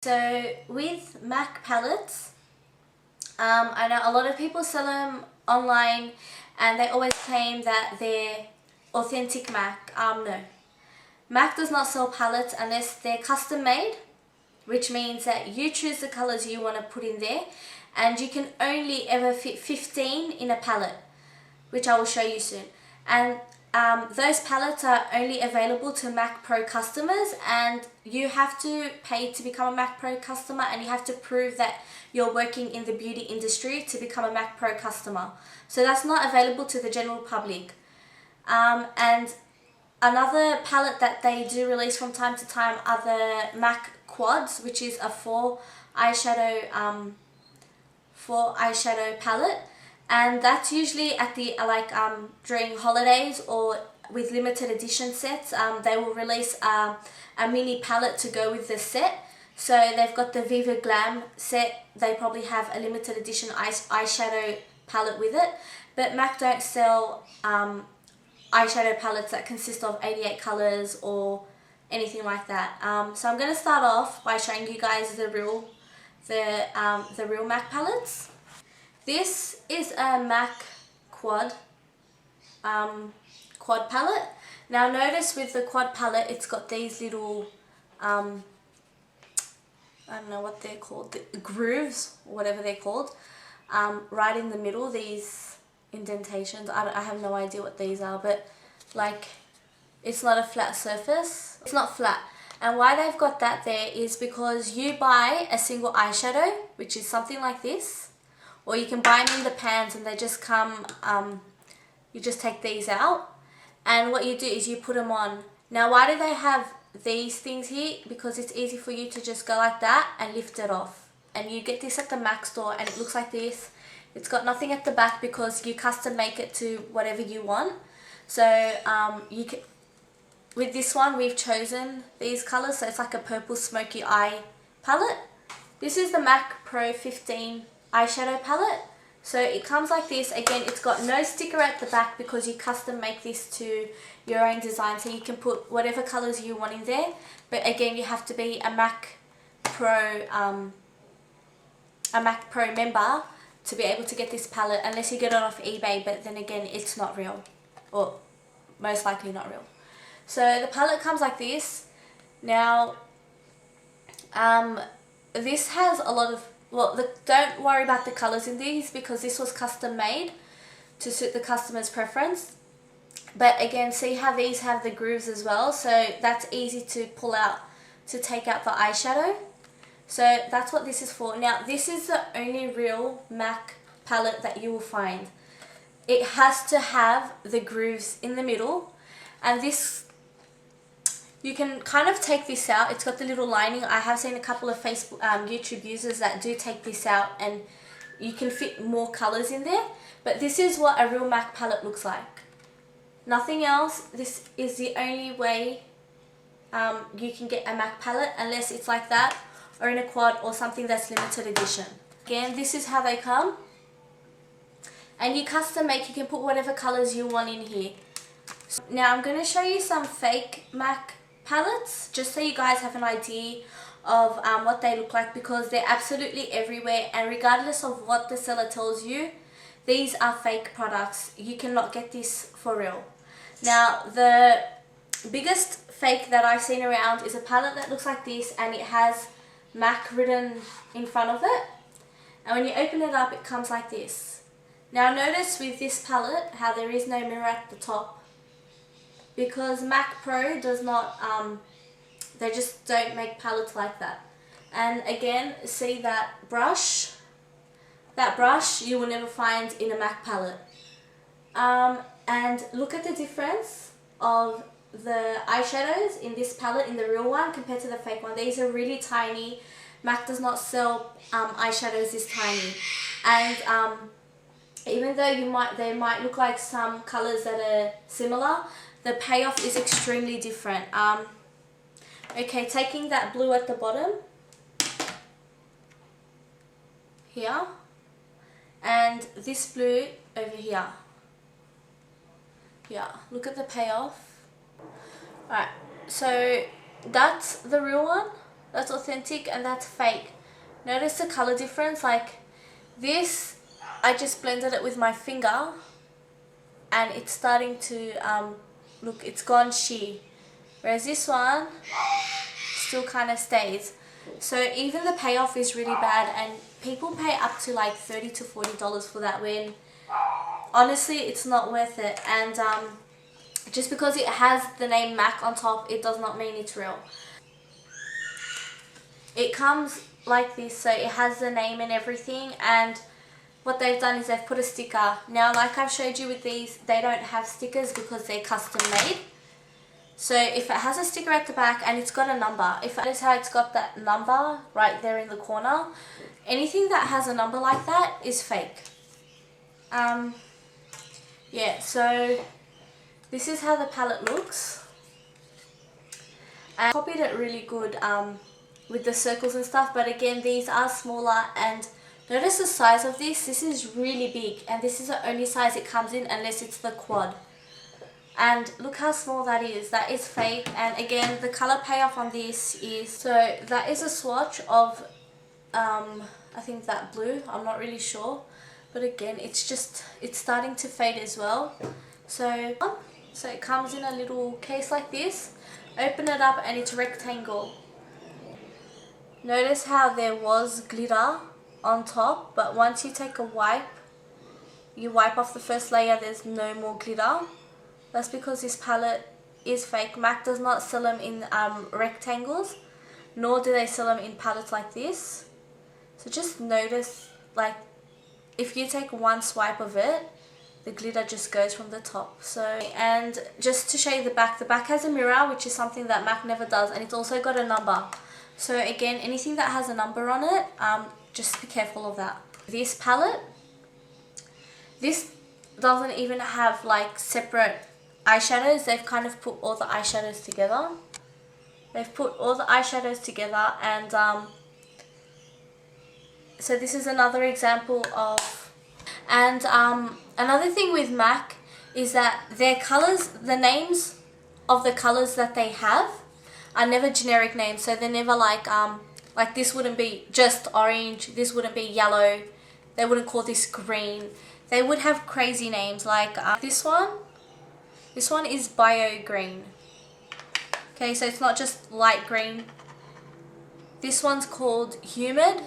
So with m.a.c palettes, I know a lot of people sell them online and they always claim that they're authentic m.a.c. No. m.a.c does not sell palettes unless they're custom made, which means that you choose the colors you want to put in there, and you can only ever fit 15 in a palette, which I will show you soon. And those palettes are only available to m.a.c Pro customers, and you have to pay to become a m.a.c Pro customer, and you have to prove that you're working in the beauty industry to become a m.a.c Pro customer. So that's not available to the general public. And another palette that they do release from time to time are the m.a.c Quads, which is a four eyeshadow palette. And that's usually at the during holidays or with limited edition sets. They will release a mini palette to go with the set. So they've got the Viva Glam set. They probably have a limited edition eyeshadow palette with it. But m.a.c don't sell eyeshadow palettes that consist of 88 colors or anything like that. So I'm going to start off by showing you guys the real m.a.c palettes. This is a m.a.c quad palette. Now notice with the quad palette, it's got these little, I don't know what they're called, the grooves, or whatever they're called, right in the middle, these indentations. I have no idea what these are, but like, it's not a flat surface. It's not flat. And why they've got that there is because you buy a single eyeshadow, which is something like this, or you can buy them in the pans and they just come, you just take these out, and what you do is you put them on. Now why do they have these things here? Because it's easy for you to just go like that and lift it off. And you get this at the m.a.c store and it looks like this. It's got nothing at the back because you custom make it to whatever you want. So you can, with this one we've chosen these colors, so it's like a purple smoky eye palette. This is the m.a.c Pro 15 eyeshadow palette. So it comes like this. Again, it's got no sticker at the back because you custom make this to your own design, so you can put whatever colors you want in there. But again, you have to be a m.a.c Pro member to be able to get this palette, unless you get it off eBay, but then again, it's not real, or most likely not real. So the palette comes like this. Now this has a lot of, well, don't worry about the colors in these because this was custom made to suit the customer's preference. But again, see how these have the grooves as well, so that's easy to pull out to take out the eyeshadow. So that's what this is for. Now this is the only real m.a.c palette that you will find. It has to have the grooves in the middle, and this, you can kind of take this out. It's got the little lining. I have seen a couple of Facebook, YouTube users that do take this out, and you can fit more colors in there. But this is what a real m.a.c palette looks like. Nothing else. This is the only way you can get a m.a.c palette, unless it's like that, or in a quad, or something that's limited edition. Again, this is how they come. And you custom make, you can put whatever colors you want in here. Now I'm going to show you some fake m.a.c palettes, just so you guys have an idea of what they look like, because they're absolutely everywhere, and regardless of what the seller tells you, these are fake products. You cannot get this for real. Now the biggest fake that I've seen around is a palette that looks like this, and it has m.a.c written in front of it, and when you open it up it comes like this. Now notice with this palette how there is no mirror at the top, because m.a.c Pro does not, they just don't make palettes like that. And again, see that brush you will never find in a m.a.c palette. And look at the difference of the eyeshadows in this palette, in the real one, compared to the fake one. These are really tiny. m.a.c does not sell eyeshadows this tiny. And even though they might look like some colors that are similar, the payoff is extremely different. Okay, taking that blue at the bottom here, and this blue over here. Yeah, look at the payoff. Alright, so that's the real one, that's authentic, and that's fake. Notice the color difference. Like this, I just blended it with my finger and it's starting to look, it's gone sheer, whereas this one still kind of stays. So even the payoff is really bad, and people pay up to like $30 to $40 for that, when honestly it's not worth it. And just because it has the name MAC on top, it does not mean it's real. It comes like this, so it has the name and everything, and what they've done is they've put a sticker. Now, like I've showed you with these, they don't have stickers because they're custom made. So if it has a sticker at the back and it's got a number, if notice how it's got that number right there in the corner, anything that has a number like that is fake. Yeah, so this is how the palette looks. I copied it really good with the circles and stuff, but again, these are smaller, and notice the size of this. This is really big, and this is the only size it comes in unless it's the quad. And look how small that is. That is fake. And again, the color payoff on this is, so that is a swatch of I think that blue, I'm not really sure, but again, it's starting to fade as well. So it comes in a little case like this. Open it up and it's a rectangle. Notice how there was glitter on top, but once you take a wipe, you wipe off the first layer, there's no more glitter. That's because this palette is fake. MAC does not sell them in rectangles, nor do they sell them in palettes like this. So just notice, like, if you take one swipe of it, the glitter just goes from the top. So, and just to show you the back has a mirror, which is something that MAC never does, and it's also got a number. So again, anything that has a number on it, just be careful of that. This palette, this doesn't even have like separate eyeshadows. They've kind of put all the eyeshadows together. And so this is another example of, and another thing with MAC is that their colors, the names of the colors that they have are never generic names. So they're never like this wouldn't be just orange, this wouldn't be yellow, they wouldn't call this green. They would have crazy names like this one is bio green. Okay, so it's not just light green. This one's called humid.